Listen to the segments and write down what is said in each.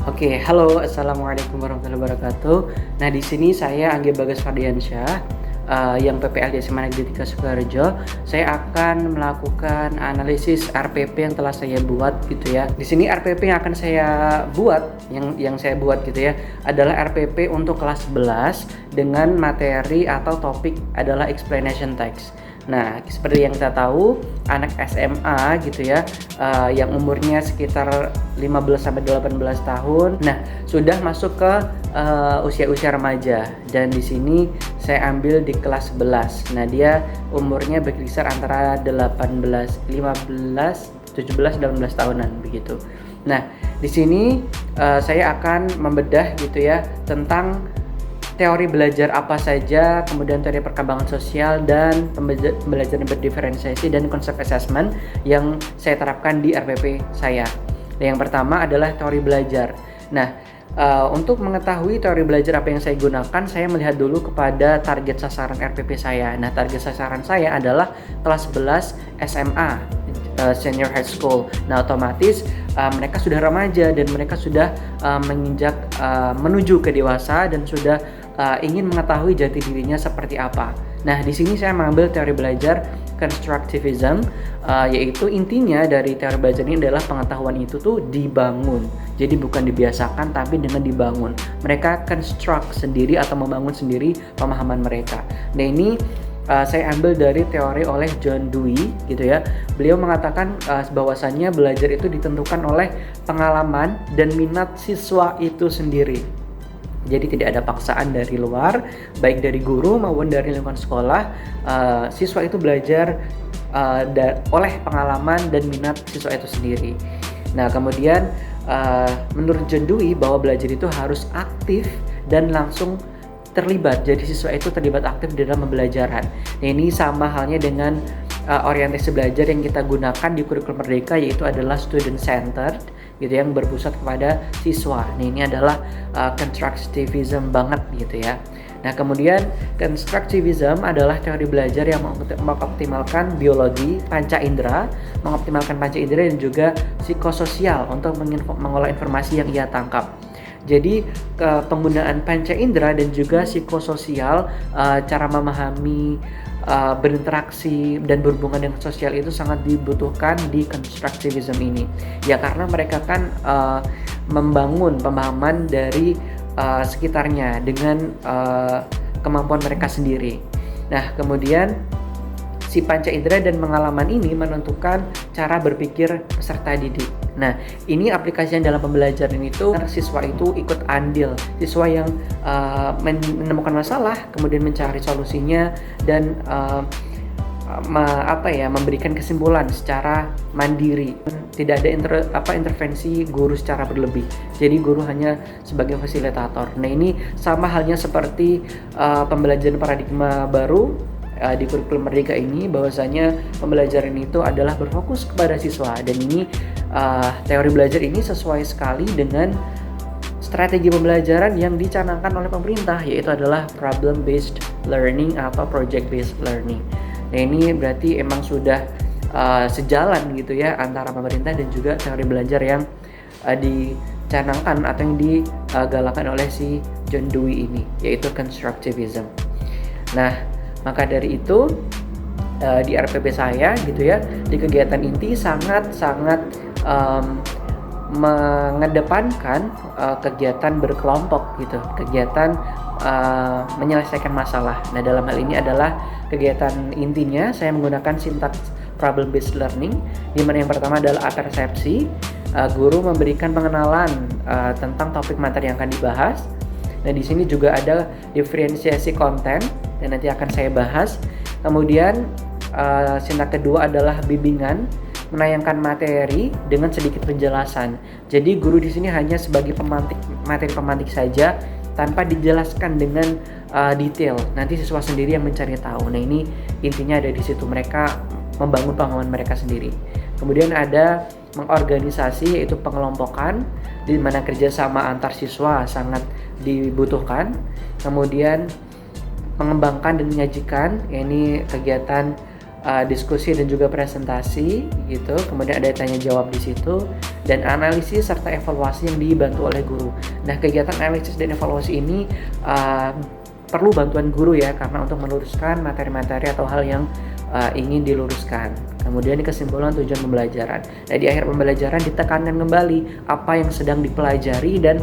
Oke, halo, assalamualaikum warahmatullahi wabarakatuh. Nah, di sini saya Anggi Bagas Fardiansyah, yang PPLD SMA Negeri 3 Sukoharjo. Saya akan melakukan analisis RPP yang telah saya buat gitu ya. Di sini RPP yang akan saya buat, yang saya buat gitu ya, adalah RPP untuk kelas 11 dengan materi atau topik adalah explanation text. Nah, seperti yang kita tahu, anak SMA gitu ya, yang umurnya sekitar 15 sampai 18 tahun. Nah, sudah masuk ke usia-usia remaja, dan di sini saya ambil di kelas 11. Nah, dia umurnya berkisar antara 18, 15, 17, 18 tahunan begitu. Nah, di sini saya akan membedah gitu ya tentang teori belajar apa saja, kemudian teori perkembangan sosial dan pembelajaran berdiferensiasi dan konsep assessment yang saya terapkan di RPP saya. Nah, yang pertama adalah teori belajar. Nah, untuk mengetahui teori belajar apa yang saya gunakan, saya melihat dulu kepada target sasaran RPP saya. Nah, target sasaran saya adalah kelas 11 SMA, senior high school. Nah, otomatis mereka sudah remaja dan mereka sudah menginjak menuju ke dewasa dan sudah ingin mengetahui jati dirinya seperti apa. Nah, di sini saya mengambil teori belajar constructivism, yaitu intinya dari teori belajar ini adalah pengetahuan itu tuh dibangun. Jadi bukan dibiasakan, tapi dengan dibangun. Mereka construct sendiri atau membangun sendiri pemahaman mereka. Nah, ini saya ambil dari teori oleh John Dewey gitu ya. Beliau mengatakan bahwasannya belajar itu ditentukan oleh pengalaman dan minat siswa itu sendiri. Jadi tidak ada paksaan dari luar, baik dari guru maupun dari lingkungan sekolah. Siswa itu belajar oleh pengalaman dan minat siswa itu sendiri. Nah, kemudian menurut John Dewey bahwa belajar itu harus aktif dan langsung terlibat. Jadi siswa itu terlibat aktif di dalam pembelajaran. Nah, ini sama halnya dengan orientasi belajar yang kita gunakan di kurikulum Merdeka, yaitu adalah student centered gitu, yang berpusat kepada siswa. Nah, ini adalah constructivism banget gitu ya. Nah, kemudian constructivism adalah teori belajar yang mengoptimalkan biologi, panca indera, mengoptimalkan panca indera dan juga psikososial untuk mengolah informasi yang ia tangkap. Jadi penggunaan panca indera dan juga psikososial, cara memahami, berinteraksi dan berhubungan dengan sosial itu sangat dibutuhkan di constructivism ini. Ya, karena mereka kan membangun pemahaman dari sekitarnya dengan kemampuan mereka sendiri. Nah, kemudian si panca indera dan pengalaman ini menentukan cara berpikir peserta didik. Nah, ini aplikasinya dalam pembelajaran itu, siswa itu ikut andil. Siswa yang menemukan masalah, kemudian mencari solusinya dan memberikan kesimpulan secara mandiri. Tidak ada intervensi guru secara berlebih. Jadi guru hanya sebagai fasilitator. Nah, ini sama halnya seperti pembelajaran paradigma baru di kurikulum Merdeka ini, bahwasanya pembelajaran itu adalah berfokus kepada siswa, dan ini teori belajar ini sesuai sekali dengan strategi pembelajaran yang dicanangkan oleh pemerintah, yaitu adalah problem based learning atau project based learning. Nah, ini berarti emang sudah sejalan gitu ya antara pemerintah dan juga teori belajar yang dicanangkan atau yang digalakkan oleh si John Dewey ini, yaitu constructivism. Nah, maka dari itu di RPP saya gitu ya, di kegiatan inti sangat-sangat mengedepankan kegiatan berkelompok gitu, kegiatan menyelesaikan masalah. Nah, dalam hal ini adalah kegiatan intinya saya menggunakan sintaks problem based learning, di mana yang pertama adalah apersepsi. Guru memberikan pengenalan tentang topik materi yang akan dibahas. Nah, di sini juga ada diferensiasi konten yang nanti akan saya bahas. Kemudian sintak kedua adalah bimbingan, menayangkan materi dengan sedikit penjelasan. Jadi guru di sini hanya sebagai materi pemantik saja tanpa dijelaskan dengan detail. Nanti siswa sendiri yang mencari tahu. Nah, ini intinya ada di situ, mereka membangun pemahaman mereka sendiri. Kemudian ada mengorganisasi, yaitu pengelompokan, di mana kerjasama antar siswa sangat dibutuhkan. Kemudian mengembangkan dan menyajikan, ini kegiatan diskusi dan juga presentasi gitu. Kemudian ada tanya jawab di situ. dan analisis serta evaluasi yang dibantu oleh guru. Nah, kegiatan analisis dan evaluasi ini perlu bantuan guru ya, karena untuk meluruskan materi-materi atau hal yang ingin diluruskan. Kemudian kesimpulan tujuan pembelajaran. Nah, di akhir pembelajaran ditekankan kembali apa yang sedang dipelajari dan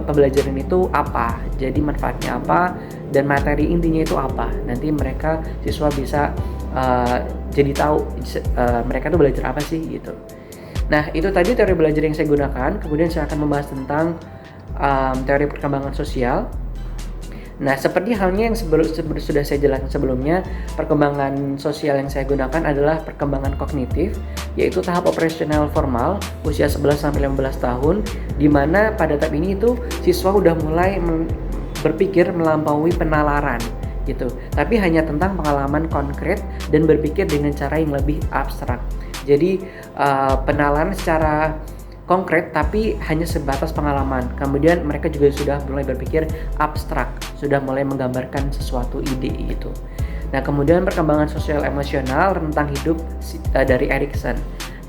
pembelajaran itu apa, jadi manfaatnya apa, dan materi intinya itu apa. Nanti mereka siswa bisa jadi tahu mereka tuh belajar apa sih gitu. Nah, itu tadi teori belajar yang saya gunakan. Kemudian saya akan membahas tentang teori perkembangan sosial. Nah, seperti halnya yang sudah saya jelaskan sebelumnya, perkembangan sosial yang saya gunakan adalah perkembangan kognitif, yaitu tahap operasional formal usia 11-15 tahun, di mana pada tahap ini itu siswa udah mulai berpikir melampaui penalaran gitu, tapi hanya tentang pengalaman konkret dan berpikir dengan cara yang lebih abstrak. Jadi penalaran secara konkret tapi hanya sebatas pengalaman. Kemudian mereka juga sudah mulai berpikir abstrak, sudah mulai menggambarkan sesuatu ide gitu. Nah, kemudian perkembangan sosial emosional rentang hidup dari Erikson.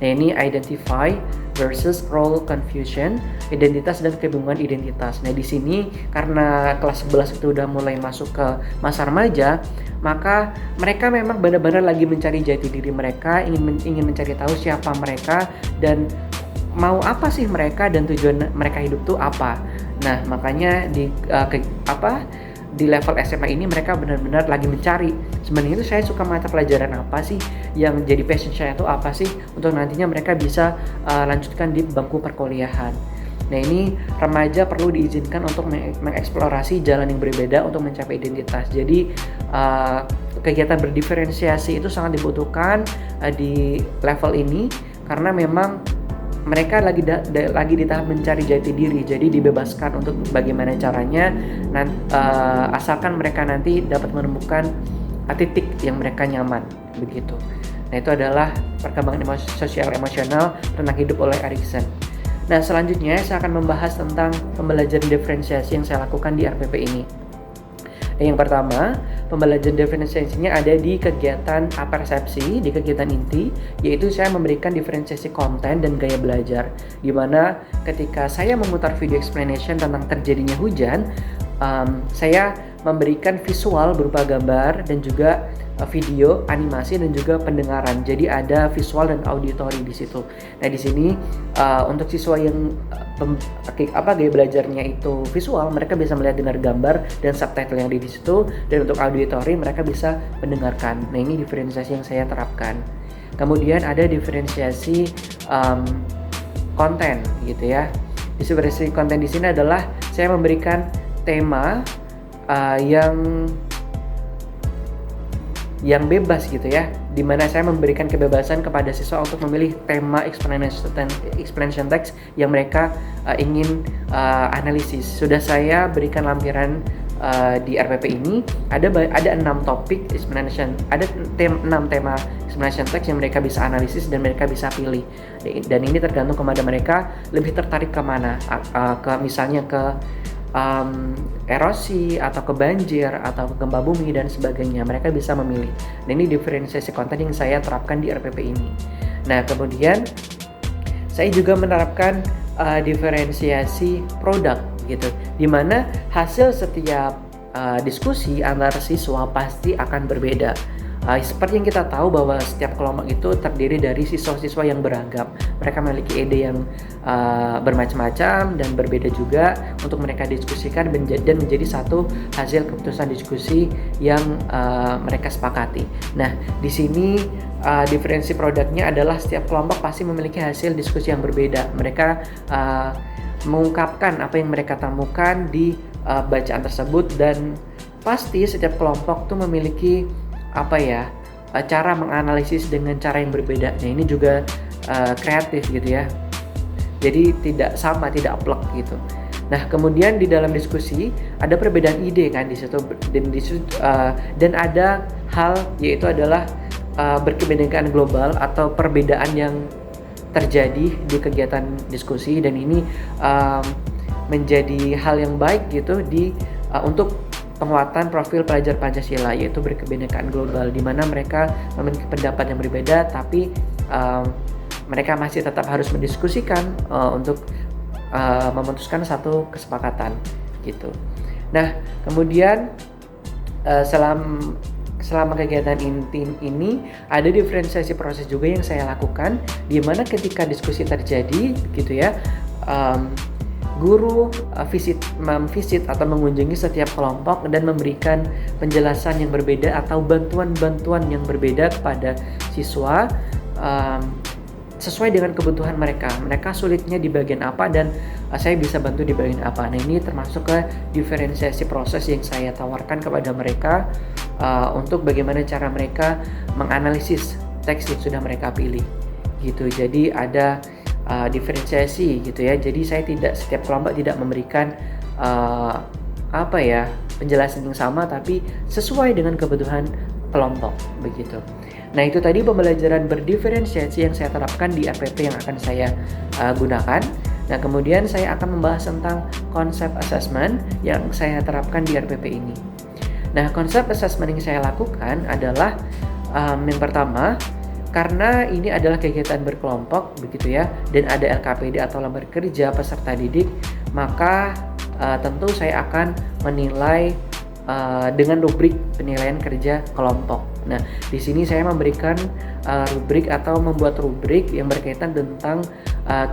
Nah, ini identify versus role confusion, identitas dan kebingungan identitas. Nah, di sini karena kelas 11 itu udah mulai masuk ke masa remaja, maka mereka memang benar-benar lagi mencari jati diri mereka, ingin mencari tahu siapa mereka dan mau apa sih mereka dan tujuan mereka hidup tuh apa. Nah, makanya di level SMA ini mereka benar-benar lagi mencari, sebenarnya itu saya suka mata pelajaran apa sih, yang jadi passion saya itu apa sih, untuk nantinya mereka bisa lanjutkan di bangku perkuliahan. Nah, ini remaja perlu diizinkan untuk mengeksplorasi jalan yang berbeda untuk mencapai identitas. Jadi kegiatan berdiferensiasi itu sangat dibutuhkan di level ini, karena memang mereka lagi di tahap mencari jati diri, jadi dibebaskan untuk bagaimana caranya, asalkan mereka nanti dapat menemukan titik yang mereka nyaman, begitu. Nah, itu adalah perkembangan sosial emosional tentang hidup oleh Erikson. Nah, selanjutnya saya akan membahas tentang pembelajaran diferensiasi yang saya lakukan di RPP ini. Yang pertama, pembelajaran diferensiasinya ada di kegiatan apersepsi, di kegiatan inti, yaitu saya memberikan diferensiasi konten dan gaya belajar, di mana ketika saya memutar video explanation tentang terjadinya hujan, saya memberikan visual berupa gambar dan juga video, animasi dan juga pendengaran. Jadi ada visual dan auditori di situ. Nah, di sini untuk siswa yang gaya belajarnya itu visual, mereka bisa melihat dengar gambar dan subtitle yang ada di situ, dan untuk auditori mereka bisa mendengarkan. Nah, ini diferensiasi yang saya terapkan. Kemudian ada diferensiasi konten gitu ya. Diferensiasi konten di sini adalah saya memberikan tema yang bebas gitu ya, dimana saya memberikan kebebasan kepada siswa untuk memilih tema explanation text yang mereka ingin analisis. Sudah saya berikan lampiran di RPP ini, ada 6 topik explanation, ada 6 tema explanation text yang mereka bisa analisis dan mereka bisa pilih. Dan ini tergantung kepada mereka lebih tertarik kemana, misalnya ke erosi atau ke banjir atau ke gempa bumi dan sebagainya, mereka bisa memilih. Nah, ini diferensiasi konten yang saya terapkan di RPP ini. Nah, kemudian saya juga menerapkan diferensiasi produk gitu, dimana hasil setiap diskusi antar siswa pasti akan berbeda. Seperti yang kita tahu bahwa setiap kelompok itu terdiri dari siswa-siswa yang beragam. Mereka memiliki ide yang bermacam-macam dan berbeda juga untuk mereka diskusikan dan menjadi satu hasil keputusan diskusi yang mereka sepakati. Nah, di sini diferensi produknya adalah setiap kelompok pasti memiliki hasil diskusi yang berbeda. Mereka mengungkapkan apa yang mereka temukan di bacaan tersebut, dan pasti setiap kelompok tuh memiliki cara menganalisis dengan cara yang berbeda. Nah, ini juga kreatif gitu ya. Jadi tidak sama, tidak plek gitu. Nah, kemudian di dalam diskusi ada perbedaan ide kan di situ, dan ada hal yaitu adalah berkebinekaan global atau perbedaan yang terjadi di kegiatan diskusi, dan ini menjadi hal yang baik gitu untuk penguatan profil pelajar Pancasila, yaitu berkebinekaan global, di mana mereka memiliki pendapat yang berbeda tapi mereka masih tetap harus mendiskusikan untuk memutuskan satu kesepakatan gitu. Nah, kemudian selama kegiatan tim ini ada diferensiasi proses juga yang saya lakukan, di mana ketika diskusi terjadi gitu ya, guru memvisit atau mengunjungi setiap kelompok dan memberikan penjelasan yang berbeda atau bantuan-bantuan yang berbeda kepada siswa sesuai dengan kebutuhan mereka. Mereka sulitnya di bagian apa dan saya bisa bantu di bagian apa. Nah, ini termasuk ke diferensiasi proses yang saya tawarkan kepada mereka untuk bagaimana cara mereka menganalisis teks yang sudah mereka pilih gitu. Jadi ada diferensiasi gitu ya. Jadi saya setiap kelompok tidak memberikan penjelasan yang sama, tapi sesuai dengan kebutuhan kelompok begitu. Nah, itu tadi pembelajaran berdiferensiasi yang saya terapkan di RPP yang akan saya gunakan. Nah, kemudian saya akan membahas tentang konsep assessment yang saya terapkan di RPP ini. Nah, konsep assessment yang saya lakukan adalah yang pertama, karena ini adalah kegiatan berkelompok begitu ya, dan ada LKPD atau lembar kerja peserta didik, maka tentu saya akan menilai dengan rubrik penilaian kerja kelompok. Nah, di sini saya memberikan rubrik atau membuat rubrik yang berkaitan tentang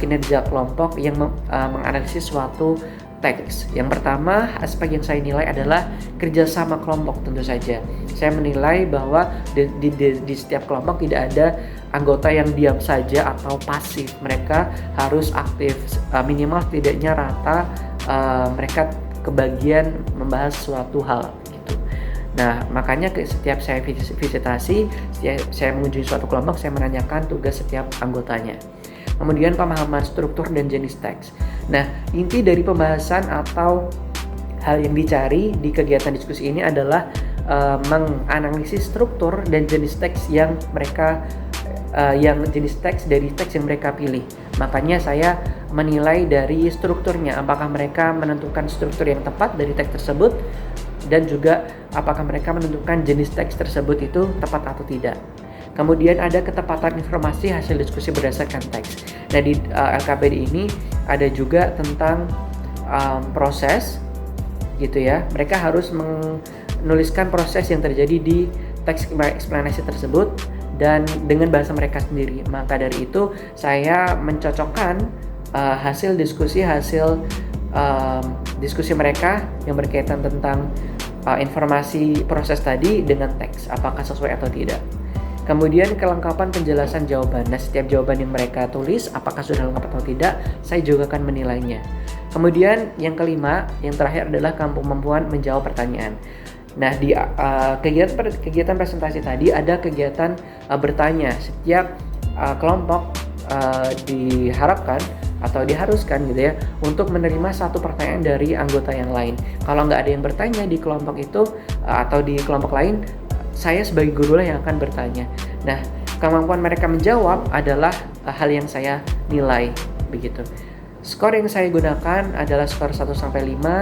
kinerja kelompok yang menganalisis suatu teks. Yang pertama, aspek yang saya nilai adalah kerjasama kelompok tentu saja. Saya menilai bahwa di setiap kelompok tidak ada anggota yang diam saja atau pasif. Mereka harus aktif, minimal setidaknya rata mereka kebagian membahas suatu hal gitu. Nah, makanya setiap saya visitasi, saya mengunjungi suatu kelompok, saya menanyakan tugas setiap anggotanya. Kemudian pemahaman struktur dan jenis teks. Nah, inti dari pembahasan atau hal yang dicari di kegiatan diskusi ini adalah menganalisis struktur dan jenis teks yang jenis teks dari teks yang mereka pilih. Makanya saya menilai dari strukturnya, apakah mereka menentukan struktur yang tepat dari teks tersebut, dan juga apakah mereka menentukan jenis teks tersebut itu tepat atau tidak. Kemudian ada ketepatan informasi hasil diskusi berdasarkan teks. Nah, di LKPD ini ada juga tentang proses gitu ya. Mereka harus menuliskan proses yang terjadi di teks eksplanasi tersebut dan dengan bahasa mereka sendiri. Maka dari itu saya mencocokkan hasil diskusi mereka yang berkaitan tentang informasi proses tadi dengan teks, apakah sesuai atau tidak. Kemudian kelengkapan penjelasan jawaban. Nah, setiap jawaban yang mereka tulis, apakah sudah lengkap atau tidak, saya juga akan menilainya. Kemudian yang kelima, yang terakhir adalah kemampuan menjawab pertanyaan. Nah, di kegiatan presentasi tadi ada kegiatan bertanya. Setiap kelompok diharapkan atau diharuskan gitu ya untuk menerima satu pertanyaan dari anggota yang lain. Kalau nggak ada yang bertanya di kelompok itu atau di kelompok lain, saya sebagai guru lah yang akan bertanya. Nah, kemampuan mereka menjawab adalah hal yang saya nilai begitu. Skor yang saya gunakan adalah skor 1-5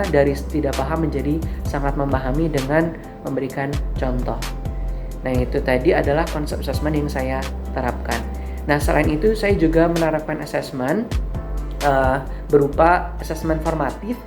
dari tidak paham menjadi sangat memahami dengan memberikan contoh. Nah, itu tadi adalah konsep assessment yang saya terapkan. Nah, selain itu saya juga menerapkan assessment berupa assessment formatif,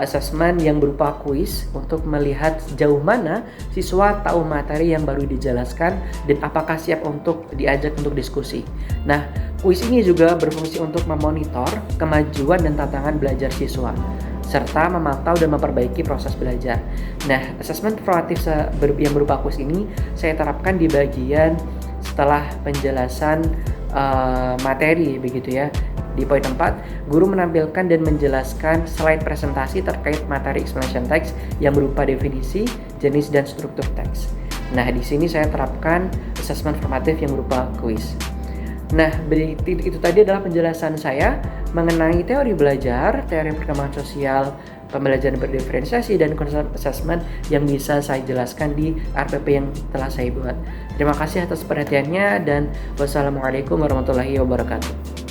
assessment yang berupa kuis untuk melihat sejauh mana siswa tahu materi yang baru dijelaskan dan apakah siap untuk diajak untuk diskusi. Nah, kuis ini juga berfungsi untuk memonitor kemajuan dan tantangan belajar siswa serta memantau dan memperbaiki proses belajar. Nah, assessment formatif yang berupa kuis ini saya terapkan di bagian setelah penjelasan materi begitu ya. Di poin 4, guru menampilkan dan menjelaskan slide presentasi terkait materi explanation text yang berupa definisi, jenis, dan struktur teks. Nah, di sini saya terapkan assessment formatif yang berupa kuis. Nah, itu tadi adalah penjelasan saya mengenai teori belajar, teori perkembangan sosial, pembelajaran berdiferensiasi, dan konsep assessment yang bisa saya jelaskan di RPP yang telah saya buat. Terima kasih atas perhatiannya dan wassalamualaikum warahmatullahi wabarakatuh.